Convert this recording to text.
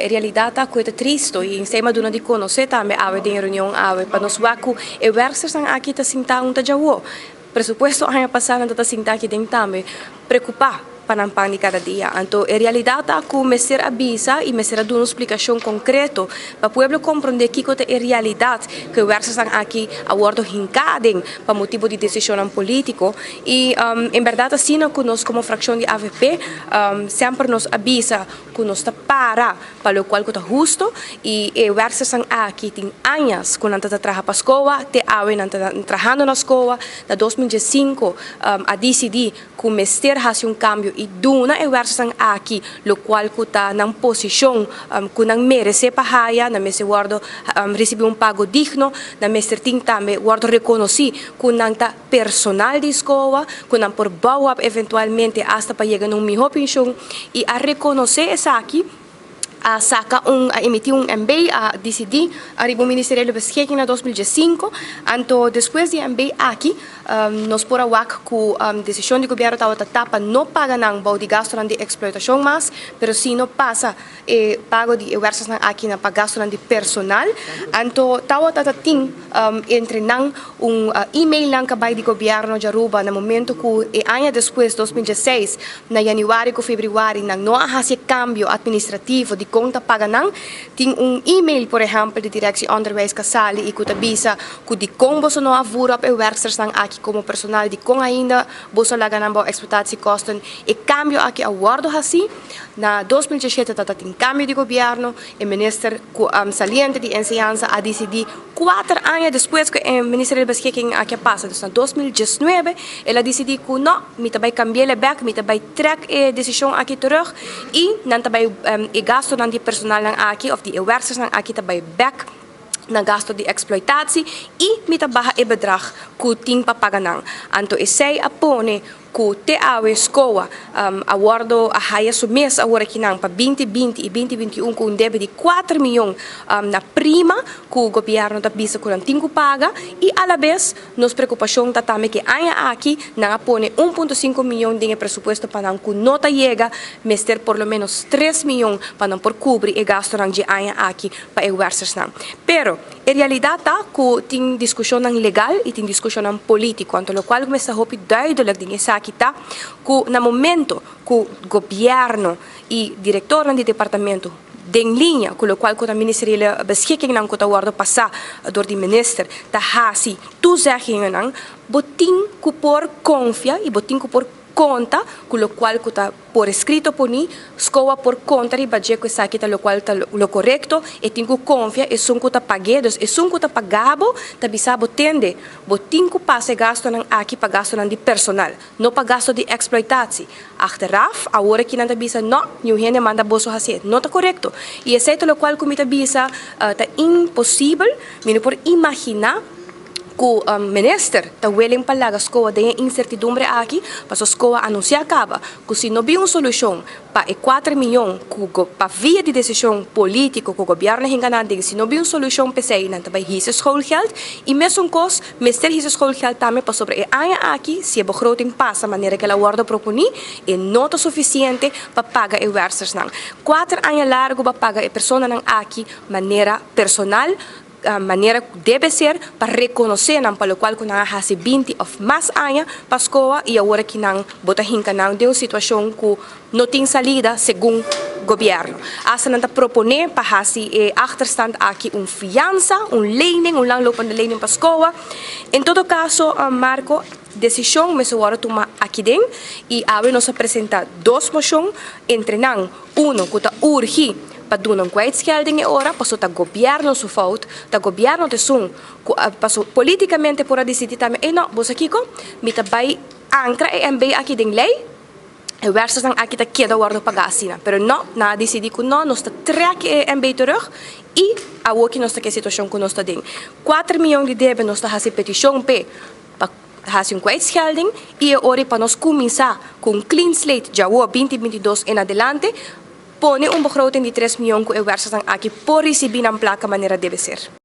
In realidad é triste e em cima de uma conhecer também a reunião para nós vacu e versos aqui tá sinta um tajawo presupuesto hanya pasar na sinta aqui dentro também preocupar panampang ni cada dia. Então, em realidade, aku mesir avisa e mesir dar uma explicação concreta para o povo compreender que é realidade que versos aqui a bordo hincadem para motivo de decisão político e em verdade assim nós como fração de AVP sempre nos avisa que nós está para o qual é justo e versos aqui tem anos que nós trabalhamos para a escola, te awe nós trabalhando na escola, da 2005 a decidir que mesir hace um cambio e duna e versan aqui, lo qual kuta ng posisyon kunang merece pahaya, na mese guardo recibe un pago digno, na mese tame guardo reconoci kunang ta personal di escola, kunang por bawap eventualmente hasta pa llegar ng miho pensyon, e a reconocer esa aqui a emitir um MBA, a decidir, arriba o Ministério da Pesquisa em 2005, então depois de MBA aqui, nós por awak que a decisão do governo estava tapa não paga não bau de gasto de exploração mais, pero sim não passa pago de versos aqui na para gasto de personal, então estava tem entre não e-mail lang kabay de governo de Aruba no momento que ano depois 2016 na januário ou fevereiro não há esse cambio administrativo de conta paganang, tem e-mail, por exemplo, de Direção Onderwijs Kasali e que avisa que de como você não avura para workers aqui como personal, de como ainda você laga na boa explotação custom e cambio aqui a guardo assim, na 2017 tem cambio de governo, o ministro saliente de enseñanza a decidir 4 anos depois que o Ministério da Pesquisa aqui passa, então em 2019 ela decidiu que não, me vai cambiar o back, me vai trazer a decisão aqui terug e não vai gasto de personal ng aqui of the werkers ng aqui tabay back na gasto de exploitatie e mitabaha e bedrag ku ting papaganang. Anto isay apone ku te awe escola awardo a haya sumes awara kinang pa 2020 e 2021 ku debe de 4 milhões na prima ku governo da bisa ku ng tingku paga e a la vez nos preocupação tatame que aya aqui na apone 1.5 milhões de presupuesto para ku nota llega mester por lo menos 3 milhões para por cobrir e gasto ng de aya aqui pa e versos nang. Pero em realidade ku ting diskusyon ng legal e ting diskusyon ng politiko anto lo qual começa hopi duidelijk din esa kita ku na momento ku governo e diretor ng departamento den linha com o qual o Ministério da Beschikking ng kota wardo passa door die minister ta hasi toezeggingen ng boting ku por confia e boting ku por conta con lo qual kuta por escrito poni scoa por conta ri budget ko sa kita lo qual ta lo correcto e tingu confia e sun kuta pagedos e sun kuta pagabo ta bisabo tende botin ku pase gasto ng aqui pa gasto ng di personal no pa gasto di exploitatie achteraf a hora que nanda bisa no new hene manda boso haset no ta correcto e esse lo qual kumita bisa ta impossível mino por imaginar que o ministro está willing para a escola de incertidumbre aqui, para a escola anunciar acaba que se não houver uma solução para 4 milhões para via de decisão política que o governo enganado, se não houver uma solução para isso, não vai hisse schoolgeld e mesmo cost, mesmo hisse schoolgeld também para sobre a área aqui, se a begroting passa, a maneira que ela guarda propõe, é não é suficiente para pagar os versos não. 4 anos largo para pagar a pessoa não aqui, maneira personal, maneira deve ser para reconhecer não para o qual nós há 20 ou mais anos para a escola e agora que não bota hinca não de uma situação que não tem salida segundo o governo. Asa não proponer para hasi achterstand aqui fiança, lening, langlopende lening para a escola. Em todo caso, Marco, decisão me agora tomar aqui dentro e agora nós apresentar 2 moções entre não, que está urgente para doen een kwijtschelding ora, paso ta governo su fout, ta governo te sun, paso politicamente por decidir também, no, bosa kiko, mita bay ancra e MBA aqui den lei, e versus ang aqui ta queda guardo pagasina, pero no, na decidir que no, nos ta trek e MBA terug, e a woki nos ta que situação que nos ta den. 4 milhões de debe nos ta hasi petição pe, hasi een kwijtschelding e ora para nós começar com clean slate já o 2022 en adelante, pone begroting de 3 milhões que o versos aqui por receber na placa maneira deve ser.